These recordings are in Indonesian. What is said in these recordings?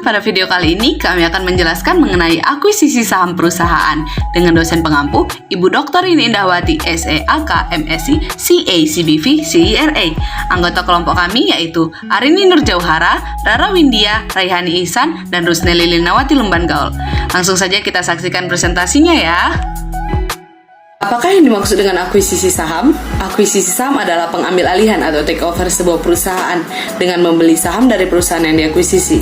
teman-teman, pada video kali ini kami akan menjelaskan mengenai akuisisi saham perusahaan dengan dosen pengampu Ibu Dr. Rini Indahwati, SEAK, MSc, CA, CBV, CIRA. Anggota kelompok kami yaitu Arini Nurjauhara, Rara Windia, Raihani Ihsan, dan Rusneli Linawati Lumban Gaul. Langsung saja kita saksikan presentasinya ya. Apakah yang dimaksud dengan akuisisi saham? Akuisisi saham adalah pengambil alihan atau takeover sebuah perusahaan dengan membeli saham dari perusahaan yang diakuisisi.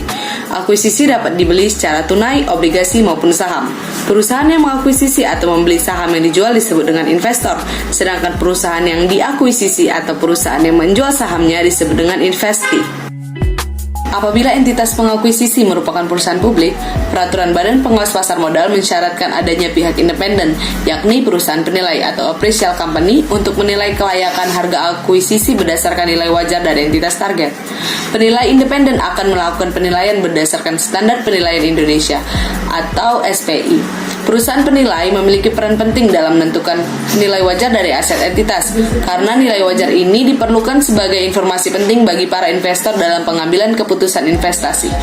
Akuisisi dapat dibeli secara tunai, obligasi maupun saham. Perusahaan yang mengakuisisi atau membeli saham yang dijual disebut dengan investor, sedangkan perusahaan yang diakuisisi atau perusahaan yang menjual sahamnya disebut dengan investee. Apabila entitas pengakuisisi merupakan perusahaan publik, peraturan Badan Pengawas Pasar Modal mensyaratkan adanya pihak independen, yakni perusahaan penilai atau appraisal company untuk menilai kelayakan harga akuisisi berdasarkan nilai wajar dari entitas target. Penilai independen akan melakukan penilaian berdasarkan Standar Penilaian Indonesia atau SPI. Perusahaan penilai memiliki peran penting dalam menentukan nilai wajar dari aset entitas, karena nilai wajar ini diperlukan sebagai informasi penting bagi para investor dalam pengambilan keputusan investasi.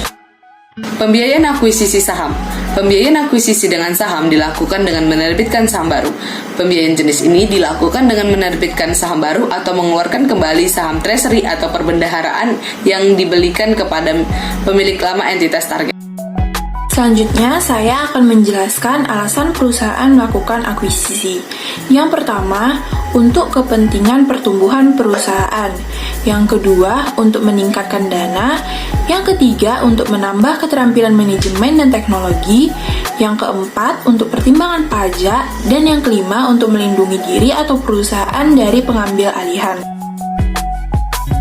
Pembiayaan akuisisi saham. Pembiayaan akuisisi dengan saham dilakukan dengan menerbitkan saham baru. Pembiayaan jenis ini dilakukan dengan menerbitkan saham baru atau mengeluarkan kembali saham treasury atau perbendaharaan yang dibelikan kepada pemilik lama entitas target. Selanjutnya, saya akan menjelaskan alasan perusahaan melakukan akuisisi. Yang pertama, untuk kepentingan pertumbuhan perusahaan. Yang kedua, untuk meningkatkan dana. Yang ketiga, untuk menambah keterampilan manajemen dan teknologi. Yang keempat, untuk pertimbangan pajak. Dan yang kelima, untuk melindungi diri atau perusahaan dari pengambil alihan.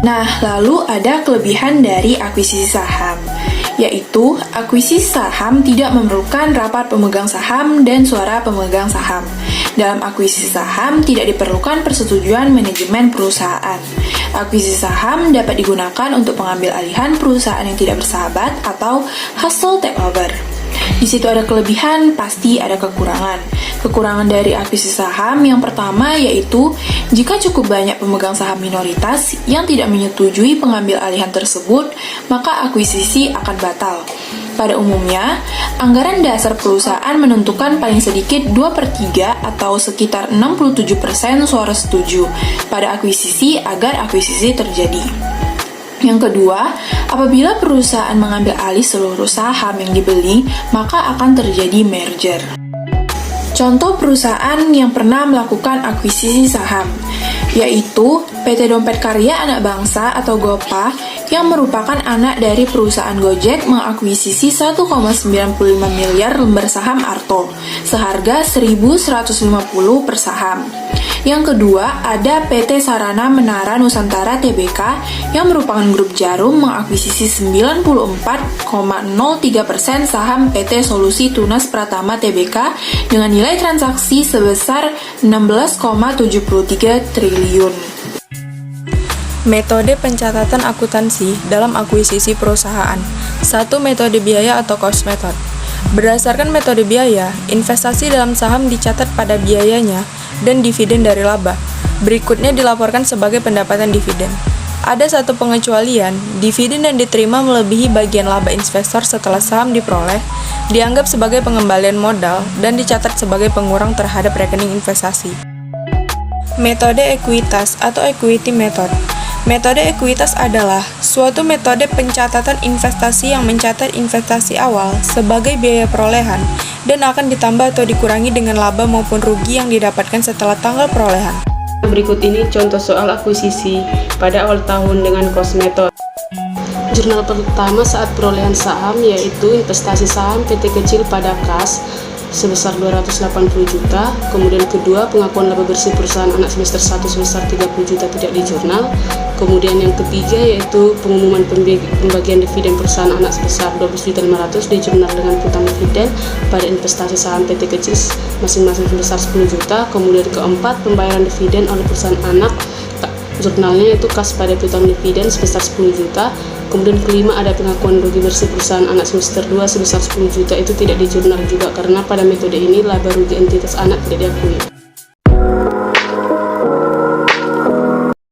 Nah, lalu ada kelebihan dari akuisisi saham, yaitu akuisisi saham tidak memerlukan rapat pemegang saham dan suara pemegang saham. Dalam akuisisi saham tidak diperlukan persetujuan manajemen perusahaan. Akuisisi saham dapat digunakan untuk pengambil alihan perusahaan yang tidak bersahabat atau hostile takeover. Di situ ada kelebihan, pasti ada kekurangan. Kekurangan dari akuisisi saham yang pertama yaitu jika cukup banyak pemegang saham minoritas yang tidak menyetujui pengambil alihan tersebut, maka akuisisi akan batal. Pada umumnya, anggaran dasar perusahaan menentukan paling sedikit 2/3 atau sekitar 67% suara setuju pada akuisisi agar akuisisi terjadi. Yang kedua, apabila perusahaan mengambil alih seluruh saham yang dibeli, maka akan terjadi merger. Contoh perusahaan yang pernah melakukan akuisisi saham, yaitu PT Dompet Karya Anak Bangsa atau GOPA yang merupakan anak dari perusahaan Gojek mengakuisisi 1,95 miliar lembar saham Arto seharga 1.150 per saham. Yang kedua, ada PT Sarana Menara Nusantara Tbk yang merupakan grup Jarum mengakuisisi 94,03% saham PT Solusi Tunas Pratama Tbk dengan nilai transaksi sebesar 16,73 triliun. Metode pencatatan akuntansi dalam akuisisi perusahaan. 1. Metode biaya atau cost method. Berdasarkan metode biaya, investasi dalam saham dicatat pada biayanya dan dividen dari laba. Berikutnya dilaporkan sebagai pendapatan dividen. Ada satu pengecualian, dividen yang diterima melebihi bagian laba investor setelah saham diperoleh, dianggap sebagai pengembalian modal dan dicatat sebagai pengurang terhadap rekening investasi. Metode ekuitas atau equity method. Metode ekuitas adalah suatu metode pencatatan investasi yang mencatat investasi awal sebagai biaya perolehan dan akan ditambah atau dikurangi dengan laba maupun rugi yang didapatkan setelah tanggal perolehan. Berikut ini contoh soal akuisisi pada awal tahun dengan cost method. Jurnal pertama saat perolehan saham yaitu investasi saham PT kecil pada kas sebesar 280 juta, kemudian kedua pengakuan laba bersih perusahaan anak semester 1 sebesar 30 juta tidak di jurnal, kemudian yang ketiga yaitu pengumuman pembagian dividen perusahaan anak sebesar 12.500 di jurnal dengan piutang dividen pada investasi saham PT kecil masing-masing sebesar 10 juta, kemudian keempat pembayaran dividen oleh perusahaan anak jurnalnya yaitu kas pada piutang dividen sebesar 10 juta. Kemudian kelima ada pengakuan rugi bersih perusahaan anak semester 2 sebesar 10 juta, itu tidak di jurnal juga karena pada metode ini laba rugi entitas anak tidak diakui.